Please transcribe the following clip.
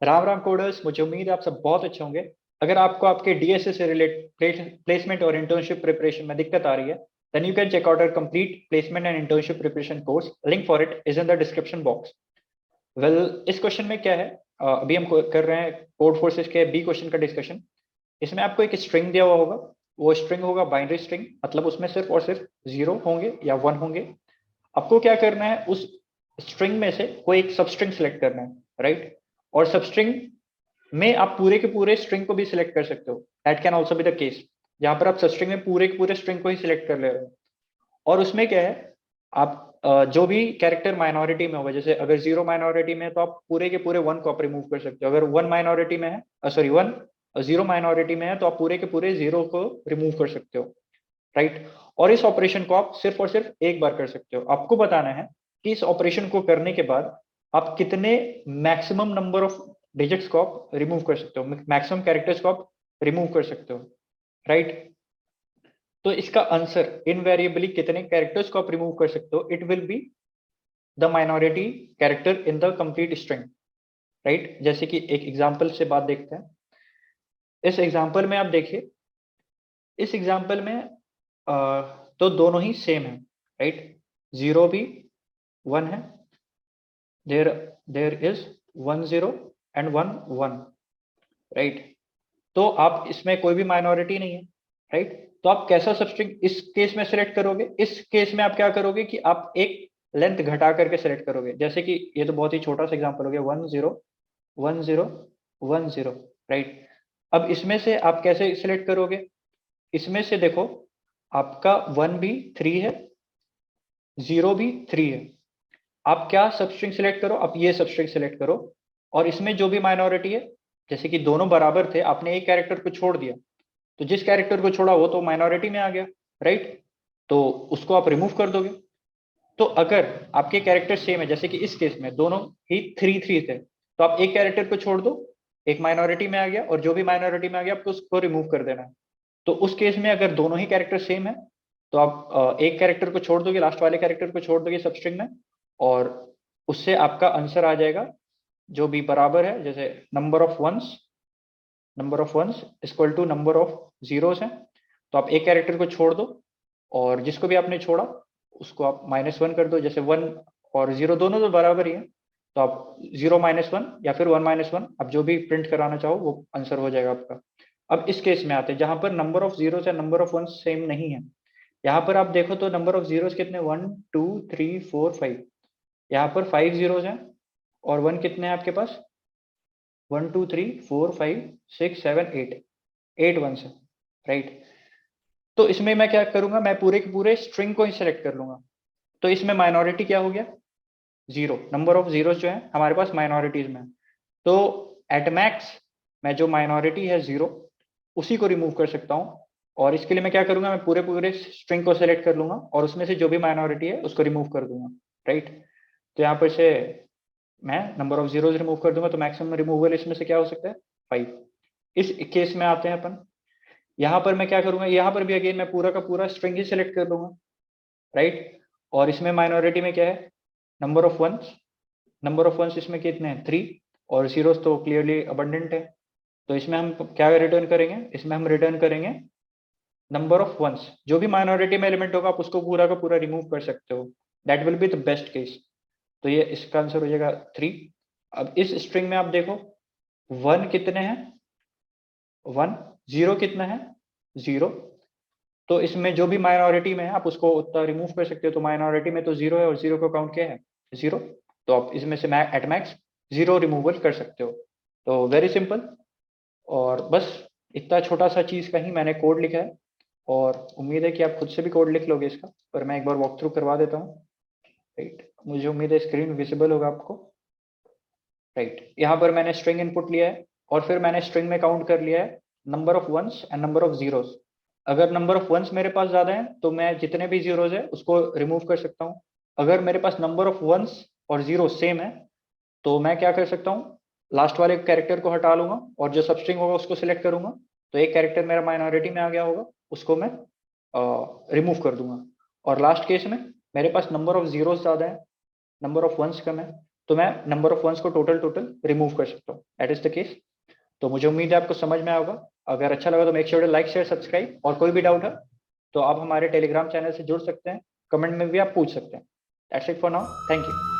Ram Ram coders, मुझे उम्मीद है आप सब बहुत अच्छे होंगे। अगर आपको आपके डीएसए से रिलेटेड प्लेसमेंट और इंटर्नशिप प्रिपरेशन में दिक्कत आ रही है, then you can check out our complete placement and internship preparation course. Link for it is in the description box. Well, इस क्वेश्चन में क्या है, अभी हम कर रहे हैं कोड फोर्सेस के बी क्वेश्चन का डिस्कशन। इसमें आपको एक स्ट्रिंग दिया हुआ होगा। वो स्ट्रिंग होगा बाइनरी स्ट्रिंग, मतलब उसमें सिर्फ और सिर्फ 0 होंगे या 1 होंगे। आपको क्या करना है, उस स्ट्रिंग में से कोई एक सबस्ट्रिंग सेलेक्ट करना है, राइट। और सबस्ट्रिंग में आप पूरे के पूरे स्ट्रिंग को भी सिलेक्ट कर सकते हो। That can also be the case, जहां पर आप सबस्ट्रिंग में पूरे के पूरे स्ट्रिंग को ही सिलेक्ट कर ले रहे हो। और उसमें क्या है, आप जो भी कैरेक्टर माइनॉरिटी में होगा, जैसे अगर 0 माइनॉरिटी में है तो आप पूरे के पूरे 1 को आप रिमूव कर सकते हो। अगर 1 माइनॉरिटी में है, सॉरी 1 0 माइनॉरिटी में है तो आप पूरे के पूरे 0 को रिमूव कर सकते हो, राइट। और इस ऑपरेशन को आप सिर्फ और सिर्फ एक बार कर सकते हो। आपको बताना है कि इस ऑपरेशन को करने के बाद आप कितने मैक्सिमम नंबर ऑफ डिजिट्स को आप रिमूव कर सकते हो, मैक्सिमम कैरेक्टर्स को आप रिमूव कर सकते हो, राइट। तो इसका आंसर इनवेरिएबली कितने कैरेक्टर्स को आप रिमूव कर सकते हो, it will be the minority character in the complete string, right. जैसे कि एक एग्जांपल से बात देखते हैं। इस एग्जांपल में आप देखिए, इस एग्जांपल में तो दोनों ही सेम है, राइट। 0 भी 1 है, देर देर इज 1 0 एंड 1 1, राइट। तो आप इसमें कोई भी माइनॉरिटी नहीं है, राइट। तो आप कैसा सबस्ट्रिंग इस केस में सिलेक्ट करोगे? इस केस में आप क्या करोगे कि आप एक लेंथ घटा करके सिलेक्ट करोगे। जैसे कि ये तो बहुत ही छोटा सा एग्जांपल हो गया, 1 0 1 0 1 0, राइट। अब इसमें से आप कैसे सिलेक्ट करोगे? इसमें से देखो, आपका 1 भी 3 है, 0 भी 3 है। आप क्या सबस्ट्रिंग सिलेक्ट करो? आप ये सबस्ट्रिंग सिलेक्ट करो। और इसमें जो भी माइनॉरिटी है, जैसे कि दोनों बराबर थे, आपने एक कैरेक्टर को छोड़ दिया, तो जिस कैरेक्टर को छोड़ा वो तो माइनॉरिटी में आ गया, राइट। तो उसको आप रिमूव कर दोगे। तो अगर आपके कैरेक्टर सेम है, जैसे कि इस केस में दोनों ही 3 3 थे, तो आप एक कैरेक्टर को छोड़ दो, एक माइनॉरिटी में आ गया, और जो भी माइनॉरिटी में आ गया आपको उसको रिमूव कर देना है। तो उस केस में अगर दोनों ही कैरेक्टर सेम है, तो आप एक कैरेक्टर को छोड़ दोगे, लास्ट वाले कैरेक्टर को छोड़ दोगे सबस्ट्रिंग में, और उससे आपका आंसर आ जाएगा जो भी बराबर है। जैसे number of ones equal to number of zeros है। तो आप एक कैरेक्टर को छोड़ दो, और जिसको भी आपने छोड़ा उसको आप -1 कर दो। जैसे 1 और 0 दोनों तो बराबर ही है, तो आप 0 -1 या फिर 1 -1, आप जो भी प्रिंट कराना चाहो वो आंसर हो जाएगा आपका। अब इस केस में आते हैं जहां पर नंबर ऑफ जीरोस या नंबर ऑफ वन सेम नहीं है। यहाँ पर आप देखो तो नंबर ऑफ जीरोस कितने, 1 2 3 4 5। यहाँ पर 5 जीरोस हैं, और 1 कितने हैं आपके पास? 1 2 3 4 5 6 7 8, 8 वंस है, राइट। तो इसमें मैं क्या करूंगा, मैं पूरे के पूरे स्ट्रिंग को ही सिलेक्ट कर लूंगा। तो इसमें माइनॉरिटी क्या हो गया? 0। नंबर ऑफ जीरोस जो है हमारे पास माइनॉरिटीज में है। तो एट मैक्स मैं जो माइनॉरिटी है 0, उसी को रिमूव कर सकता हूँ। और इसके लिए मैं क्या करूंगा, मैं पूरे पूरे स्ट्रिंग को सिलेक्ट कर लूंगा, और उसमें से जो भी माइनॉरिटी है उसको रिमूव कर दूंगा, राइट। तो यहाँ पर से मैं नंबर ऑफ जीरोस रिमूव कर दूंगा, तो मैक्सिमम रिमूवल इसमें से क्या हो सकता है? 5। इस केस में आते हैं अपन। यहाँ पर मैं क्या करूंगा, यहाँ पर भी अगेन मैं पूरा का पूरा स्ट्रिंग ही सिलेक्ट कर लूंगा, राइट। और इसमें माइनॉरिटी में क्या है? Number of ones. Number of ones इसमें कितने हैं? 3। और जीरोस तो क्लियरली अबंडेंट है। तो इसमें हम क्या रिटर्न करेंगे? इसमें हम रिटर्न करेंगे नंबर ऑफ वंस। जो भी माइनॉरिटी में एलिमेंट होगा आप उसको पूरा का पूरा रिमूव कर सकते हो। That will be the best case. तो ये इसका आंसर हो जाएगा 3। अब इस स्ट्रिंग में आप देखो, 1 कितने हैं? 1। 0 कितना है? 0। तो इसमें जो भी माइनॉरिटी में है आप उसको उतना रिमूव कर सकते हो। तो माइनॉरिटी में तो 0 है, और 0 का काउंट क्या है? 0। तो आप इसमें से एट मैक्स 0 रिमूवल कर सकते हो। तो वेरी सिंपल। और बस इतना छोटा सा चीज का ही मैंने कोड लिखा है, और उम्मीद है कि आप खुद से भी कोड लिख लोगे इसका। पर मैं एक बार वॉक थ्रू करवा देता हूँ, राइट। मुझे उम्मीद है स्क्रीन विजिबल होगा आपको, राइट। यहाँ पर मैंने स्ट्रिंग इनपुट लिया है, और फिर मैंने स्ट्रिंग में काउंट कर लिया है number of ones and number of zeros. अगर नंबर ऑफ वंस मेरे पास ज्यादा है तो मैं जितने भी जीरोस है उसको रिमूव कर सकता हूँ। अगर मेरे पास नंबर ऑफ वंस और जीरो सेम है, तो मैं क्या कर सकता हूँ, लास्ट वाले कैरेक्टर को हटा लूंगा, और जो सबस्ट्रिंग होगा उसको सिलेक्ट करूंगा। तो एक कैरेक्टर मेरा माइनॉरिटी में आ गया होगा, उसको मैं रिमूव कर दूंगा। और लास्ट केस में मेरे पास नंबर ऑफ जीरोस ज्यादा है, नंबर ऑफ वंस कम है, तो मैं नंबर ऑफ वंस को टोटल रिमूव कर सकता हूँ। That is the case. तो मुझे उम्मीद है आपको समझ में आया होगा। अगर अच्छा लगा तो make sure to like share subscribe, और कोई भी डाउट है तो आप हमारे टेलीग्राम चैनल से जुड़ सकते हैं, कमेंट में भी आप पूछ सकते हैं। That's it for now, thank you.